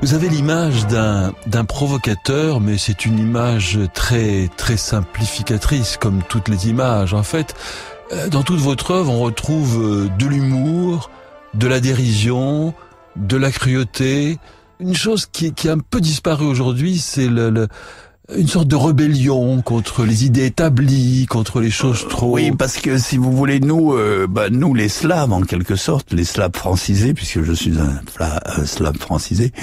Vous avez l'image d'un provocateur, mais c'est une image très très simplificatrice, comme toutes les images. En fait, dans toute votre œuvre, on retrouve de l'humour, de la dérision, de la cruauté. Une chose qui a un peu disparu aujourd'hui, c'est une sorte de rébellion contre les idées établies, contre les choses trop... Oui, parce que si vous voulez, nous les Slaves, en quelque sorte, les Slaves francisés, puisque je suis un Slave francisé,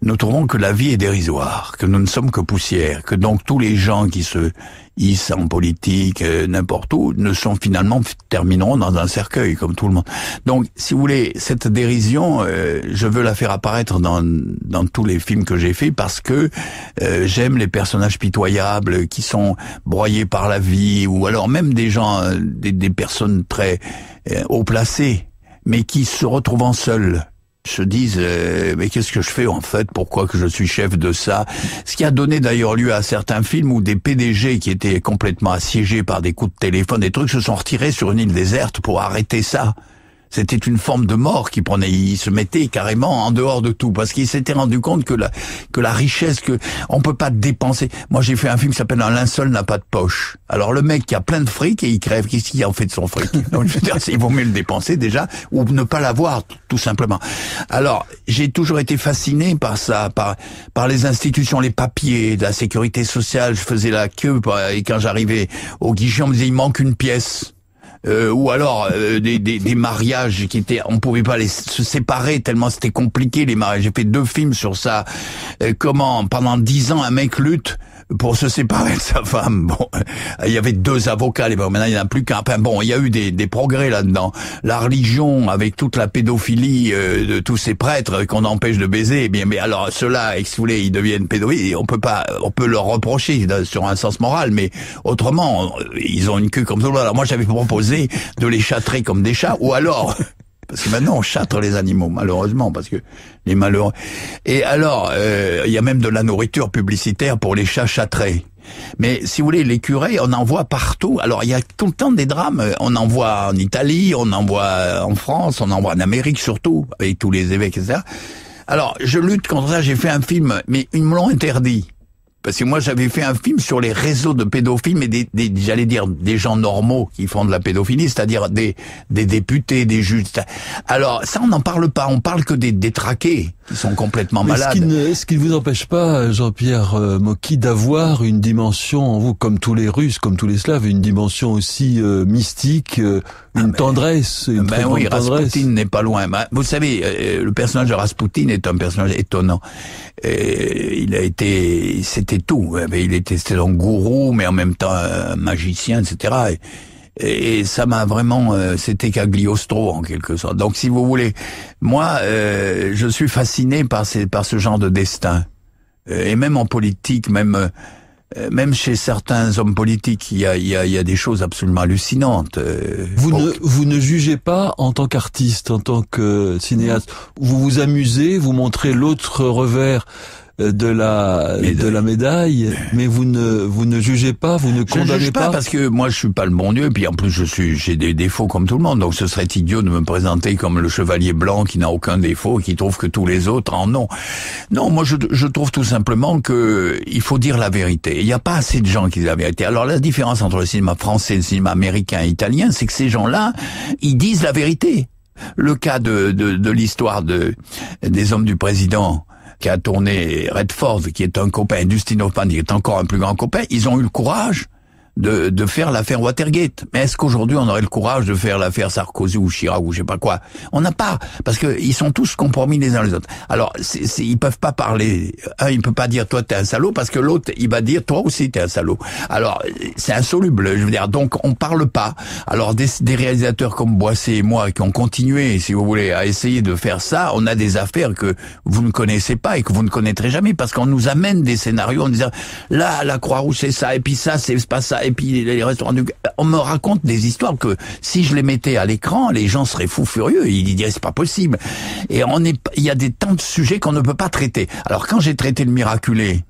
nous trouvons que la vie est dérisoire, que nous ne sommes que poussière, que donc tous les gens qui se hissent en politique, n'importe où, termineront dans un cercueil, comme tout le monde. Donc, si vous voulez, cette dérision, je veux la faire apparaître dans tous les films que j'ai faits, parce que j'aime les personnages pitoyables qui sont broyés par la vie, ou alors même des gens, des personnes très haut placées, mais qui se retrouvant seuls, se disent mais qu'est-ce que je fais en fait, pourquoi que je suis chef de ça, ce qui a donné d'ailleurs lieu à certains films où des PDG qui étaient complètement assiégés par des coups de téléphone, des trucs, se sont retirés sur une île déserte pour arrêter ça. C'était une forme de mort qu'ils prenaient. Ils se mettaient carrément en dehors de tout, parce qu'ils s'étaient rendu compte que la richesse, que on peut pas dépenser. Moi, j'ai fait un film qui s'appelle Un linceul n'a pas de poche. Alors le mec qui a plein de fric et il crève, qu'est-ce qu'il en fait de son fric? Donc je veux dire, il vaut mieux le dépenser déjà, ou ne pas l'avoir, tout simplement. Alors j'ai toujours été fasciné par ça, par les institutions, les papiers, la sécurité sociale. Je faisais la queue et quand j'arrivais au guichet, on me disait il manque une pièce. Ou alors des mariages qui étaient, on pouvait pas se séparer tellement c'était compliqué les mariages. J'ai fait 2 films sur ça. Comment pendant 10 ans un mec lutte pour se séparer de sa femme. Bon, il y avait 2 avocats à l'époque. Maintenant il n'y en a plus qu'un. Enfin bon, il y a eu des progrès là-dedans. La religion avec toute la pédophilie de tous ces prêtres qu'on empêche de baiser. Eh bien, mais alors ceux-là, si vous voulez, ils deviennent pédophiles. On peut leur reprocher sur un sens moral, mais autrement, ils ont une queue comme ça. Alors moi j'avais proposé de les châtrer comme des chats, ou alors, parce que maintenant on châtre les animaux, malheureusement, parce que les malheureux. Et alors, il y a même de la nourriture publicitaire pour les chats châtrés. Mais si vous voulez, les curés, on en voit partout. Alors il y a tout le temps des drames. On en voit en Italie, on en voit en France, on en voit en Amérique surtout, avec tous les évêques, etc. Alors je lutte contre ça. J'ai fait un film, mais ils me l'ont interdit. Parce que moi, j'avais fait un film sur les réseaux de pédophiles, mais j'allais dire des gens normaux qui font de la pédophilie, c'est-à-dire des députés, des juges. Alors, ça, on n'en parle pas. On parle que des détraqués qui sont complètement malades. Ce qui ne vous empêche pas, Jean-Pierre Mocky, d'avoir une dimension en vous, comme tous les Russes, comme tous les Slaves, une dimension aussi mystique, une tendresse, une très grande tendresse. Rasputin n'est pas loin. Vous savez, le personnage de Rasputin est un personnage étonnant. C'était tout. C'était un gourou, mais en même temps un magicien, etc. Et ça m'a vraiment, c'était Cagliostro en quelque sorte. Donc, si vous voulez, moi, je suis fasciné par ce genre de destin. Et même en politique, même chez certains hommes politiques, il y a des choses absolument hallucinantes. Vous ne jugez pas en tant qu'artiste, en tant que cinéaste. Vous vous amusez, vous montrez l'autre revers de la médaille, mais vous ne jugez pas, vous ne condamnez pas. Je juge pas parce que moi je suis pas le bon Dieu, et puis en plus j'ai des défauts comme tout le monde, donc ce serait idiot de me présenter comme le chevalier blanc qui n'a aucun défaut et qui trouve que tous les autres en ont. Non, moi je trouve tout simplement que il faut dire la vérité. Il n'y a pas assez de gens qui disent la vérité. Alors la différence entre le cinéma français et le cinéma américain et italien, c'est que ces gens-là, ils disent la vérité. Le cas de l'histoire des hommes du président, qui a tourné Redford, qui est un copain, Dustin Hoffman, qui est encore un plus grand copain, ils ont eu le courage de faire l'affaire Watergate. Mais est-ce qu'aujourd'hui on aurait le courage de faire l'affaire Sarkozy ou Chirac ou je sais pas quoi? On n'a pas, parce que ils sont tous compromis les uns les autres. Alors ils peuvent pas parler. Un, il peut pas dire toi t'es un salaud, parce que l'autre il va dire toi aussi t'es un salaud. Alors c'est insoluble, je veux dire. Donc on parle pas. Alors des réalisateurs comme Boissé et moi qui ont continué, si vous voulez, à essayer de faire ça, on a des affaires que vous ne connaissez pas et que vous ne connaîtrez jamais, parce qu'on nous amène des scénarios en disant là la Croix-Rouge c'est ça, et puis ça c'est pas ça, et puis les restaurants on me raconte des histoires que si je les mettais à l'écran, les gens seraient fous furieux, ils diraient c'est pas possible. Et il y a tant de sujets qu'on ne peut pas traiter. Alors quand j'ai traité le Miraculé,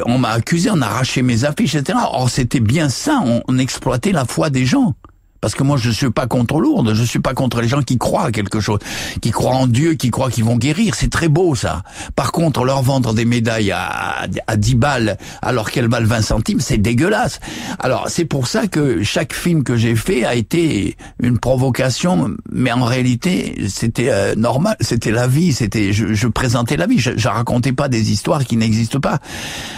on m'a accusé, on a arraché mes affiches, etc. Or c'était bien ça, on exploitait la foi des gens. Parce que moi, je suis pas contre Lourdes, je suis pas contre les gens qui croient à quelque chose, qui croient en Dieu, qui croient qu'ils vont guérir. C'est très beau, ça. Par contre, leur vendre des médailles à 10 balles, alors qu'elles valent 20 centimes, c'est dégueulasse. Alors, c'est pour ça que chaque film que j'ai fait a été une provocation, mais en réalité, c'était normal, c'était la vie, je présentais la vie, je racontais pas des histoires qui n'existent pas.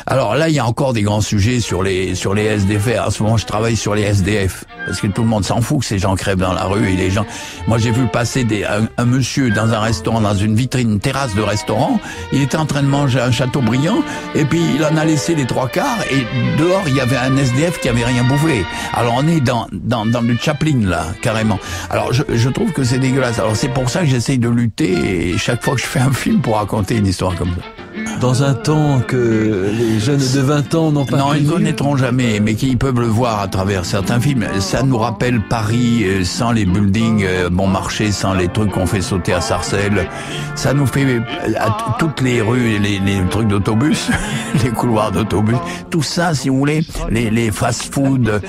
Alors là, il y a encore des grands sujets sur les SDF. En ce moment, je travaille sur les SDF, parce que tout le monde s'en fout que ces gens crèvent dans la rue et les gens. Moi, j'ai vu passer un monsieur dans un restaurant, dans une vitrine, une terrasse de restaurant. Il était en train de manger un Chateaubriand et puis il en a laissé les 3/4 et dehors il y avait un SDF qui avait rien bouffé. Alors on est dans le Chaplin là, carrément. Alors je trouve que c'est dégueulasse. Alors c'est pour ça que j'essaye de lutter et chaque fois que je fais un film pour raconter une histoire comme ça. Dans un temps que les jeunes de 20 ans n'ont pas Non, connu. ils ne connaîtront jamais, mais qu'ils peuvent le voir à travers certains films. Ça nous rappelle Paris sans les buildings bon marché, sans les trucs qu'on fait sauter à Sarcelles. Ça nous fait toutes les rues, les trucs d'autobus, les couloirs d'autobus, tout ça, si vous voulez, les fast-food.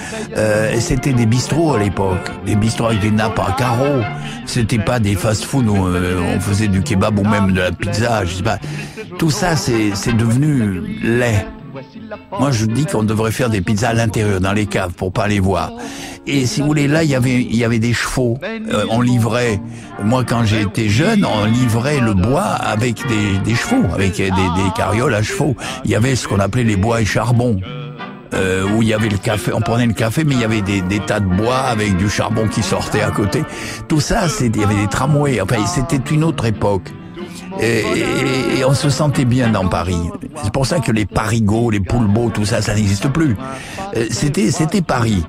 C'était des bistrots à l'époque, des bistrots avec des nappes à carreaux. C'était pas des fast-food où on faisait du kebab ou même de la pizza, je sais pas. Tout ça, c'est devenu laid. Moi, je dis qu'on devrait faire des pizzas à l'intérieur, dans les caves, pour pas les voir. Et si vous voulez, là, il y avait des chevaux. On livrait, moi, quand j'ai été jeune, on livrait le bois avec des chevaux, avec des carrioles à chevaux. Il y avait ce qu'on appelait les bois et charbon. Où il y avait le café, on prenait le café, mais il y avait des tas de bois avec du charbon qui sortait à côté. Tout ça, il y avait des tramways. Enfin, c'était une autre époque. Et on se sentait bien dans Paris. C'est pour ça que les parigots, les poulbeaux, tout ça, ça n'existe plus. C'était Paris.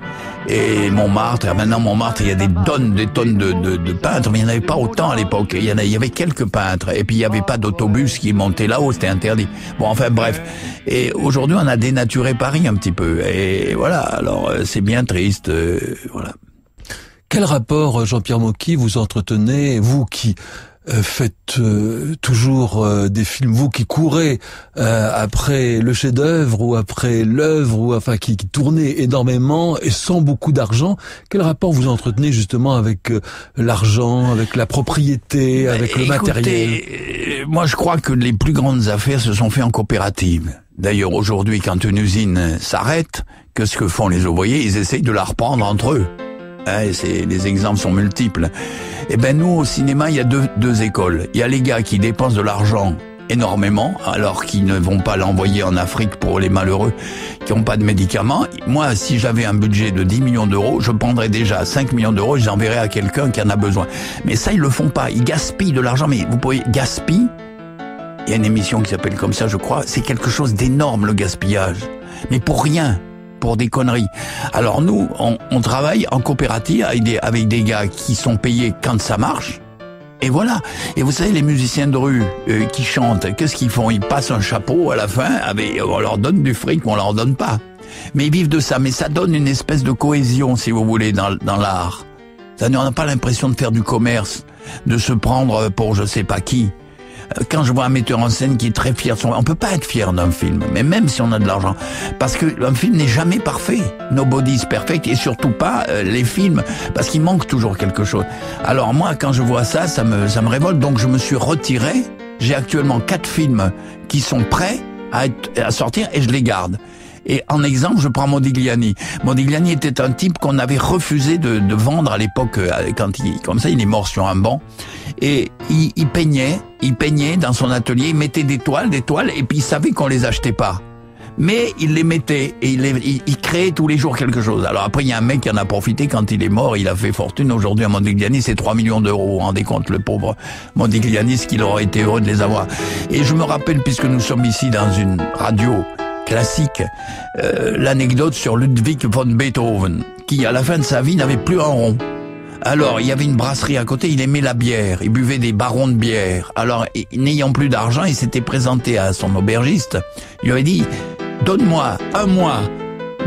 Et Montmartre, maintenant Montmartre, il y a des tonnes de peintres, mais il n'y en avait pas autant à l'époque. Il y avait quelques peintres, et puis il n'y avait pas d'autobus qui montait là-haut, c'était interdit. Bon, enfin bref. Et aujourd'hui, on a dénaturé Paris un petit peu. Et voilà, alors c'est bien triste, voilà. Quel rapport, Jean-Pierre Mocky, vous entretenez, vous qui faites toujours des films, vous qui courez après le chef-d'œuvre ou après l'œuvre, ou enfin qui tournez énormément et sans beaucoup d'argent, quel rapport vous entretenez justement avec l'argent, avec la propriété, avec le matériel? Moi je crois que les plus grandes affaires se sont faites en coopérative. D'ailleurs aujourd'hui, quand une usine s'arrête, qu'est-ce que font les ouvriers? Ils essayent de la reprendre entre eux. Les exemples sont multiples. Eh ben nous au cinéma il y a deux écoles. Il y a les gars qui dépensent de l'argent énormément alors qu'ils ne vont pas l'envoyer en Afrique pour les malheureux qui n'ont pas de médicaments. Moi si j'avais un budget de 10 millions d'euros, je prendrais déjà 5 millions d'euros et j'enverrais à quelqu'un qui en a besoin. Mais ça ils le font pas, ils gaspillent de l'argent. Mais vous pouvez gaspiller. Il y a une émission qui s'appelle comme ça je crois. C'est quelque chose d'énorme le gaspillage. Mais pour rien. Pour des conneries. Alors nous, on travaille en coopérative avec des gars qui sont payés quand ça marche. Et voilà. Et vous savez, les musiciens de rue qui chantent, qu'est-ce qu'ils font? Ils passent un chapeau à la fin, on leur donne du fric, on leur donne pas. Mais ils vivent de ça. Mais ça donne une espèce de cohésion, si vous voulez, dans l'art. Ça, on n'a pas l'impression de faire du commerce, de se prendre pour je sais pas qui. Quand je vois un metteur en scène qui est très fier de son... On peut pas être fier d'un film, mais même si on a de l'argent. Parce que un film n'est jamais parfait. Nobody's perfect, et surtout pas les films, parce qu'il manque toujours quelque chose. Alors moi, quand je vois ça, ça me révolte, donc je me suis retiré. J'ai actuellement 4 films qui sont prêts à sortir, et je les garde. Et en exemple, je prends Modigliani. Modigliani était un type qu'on avait refusé de vendre à l'époque, comme ça, il est mort sur un banc. Et il peignait dans son atelier, il mettait des toiles, et puis il savait qu'on les achetait pas. Mais il les mettait, et il créait tous les jours quelque chose. Alors après, il y a un mec qui en a profité quand il est mort, il a fait fortune. Aujourd'hui, à Modigliani, c'est 3 millions d'euros. Vous vous rendez compte, le pauvre Modigliani, ce qu'il aurait été heureux de les avoir. Et je me rappelle, puisque nous sommes ici dans une radio classique, l'anecdote sur Ludwig von Beethoven, qui à la fin de sa vie n'avait plus un rond. Alors, il y avait une brasserie à côté, il aimait la bière, il buvait des barons de bière. Alors, n'ayant plus d'argent, il s'était présenté à son aubergiste, il lui avait dit « Donne-moi un mois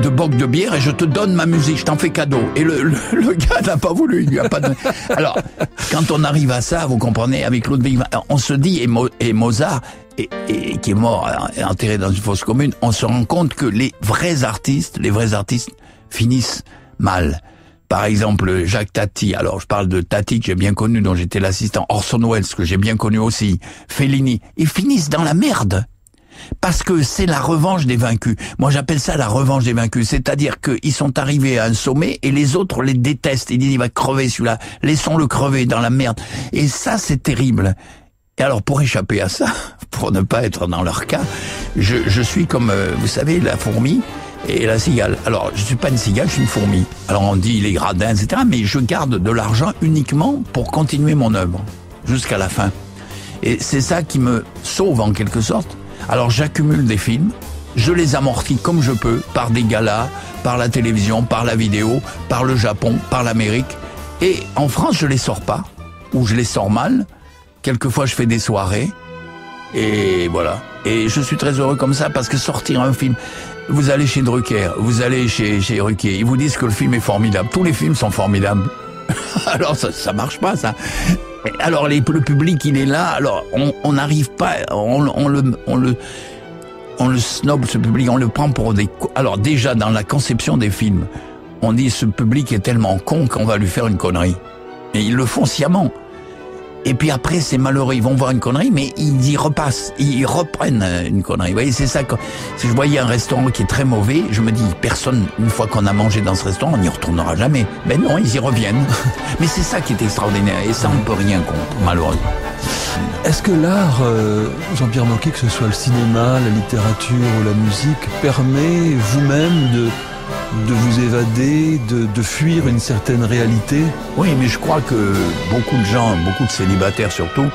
de boc de bière et je te donne ma musique, je t'en fais cadeau. » Et le gars n'a pas voulu, il lui a pas donné. Alors, quand on arrive à ça, vous comprenez, avec Ludwig, on se dit, et Mozart, et qui est mort, enterré dans une fosse commune, on se rend compte que les vrais artistes finissent mal. Par exemple, Jacques Tati. Alors, je parle de Tati que j'ai bien connu, dont j'étais l'assistant. Orson Welles, que j'ai bien connu aussi. Fellini. Ils finissent dans la merde. Parce que c'est la revanche des vaincus. Moi, j'appelle ça la revanche des vaincus. C'est-à-dire qu'ils sont arrivés à un sommet et les autres les détestent. Ils disent, il va crever celui-là. Laissons-le crever dans la merde. Et ça, c'est terrible. Et alors, pour échapper à ça, pour ne pas être dans leur cas, je suis comme, vous savez, la fourmi et la cigale. Alors, je suis pas une cigale, je suis une fourmi. Alors, on dit les gradins, etc. Mais je garde de l'argent uniquement pour continuer mon œuvre, jusqu'à la fin. Et c'est ça qui me sauve, en quelque sorte. Alors, j'accumule des films, je les amortis comme je peux, par des galas, par la télévision, par la vidéo, par le Japon, par l'Amérique. Et en France, je les sors pas, ou je les sors mal. Quelquefois, je fais des soirées. Et voilà. Et je suis très heureux comme ça, parce que sortir un film... Vous allez chez Drucker, vous allez chez Ruquier, ils vous disent que le film est formidable. Tous les films sont formidables. Alors ça marche pas, ça. Alors le public, il est là. Alors on n'arrive pas, on le snob, ce public, on le prend pour des... Alors déjà, dans la conception des films, on dit ce public est tellement con qu'on va lui faire une connerie. Et ils le font sciemment. Et puis après, c'est malheureux, ils vont voir une connerie, mais ils y repassent, ils reprennent une connerie. Vous voyez, c'est ça. Si je voyais un restaurant qui est très mauvais, je me dis, personne, une fois qu'on a mangé dans ce restaurant, on n'y retournera jamais. Ben non, ils y reviennent. Mais c'est ça qui est extraordinaire, et ça, on ne peut rien contre, malheureusement. Est-ce que l'art, Jean-Pierre Mocky, que ce soit le cinéma, la littérature ou la musique, permet vous-même de vous évader, de fuir une certaine réalité? Oui, mais je crois que beaucoup de gens, beaucoup de célibataires surtout,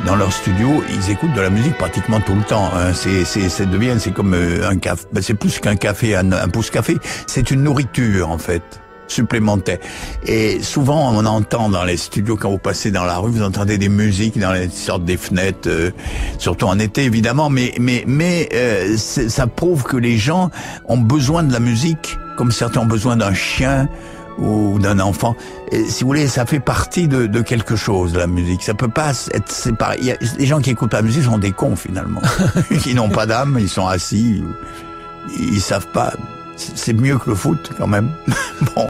dans leur studio, ils écoutent de la musique pratiquement tout le temps. Hein. C'est comme un café. Ben, c'est plus qu'un café, un pouce-café. C'est une nourriture, en fait, supplémentaire. Et souvent, on entend dans les studios, quand vous passez dans la rue, vous entendez des musiques dans les sortes des fenêtres, surtout en été, évidemment. Mais ça prouve que les gens ont besoin de la musique, comme certains ont besoin d'un chien ou d'un enfant. Et, si vous voulez, ça fait partie de quelque chose, la musique. Ça peut pas être séparé. Les gens qui écoutent la musique sont des cons, finalement. Ils n'ont pas d'âme, ils sont assis, ils savent pas. C'est mieux que le foot, quand même. Bon.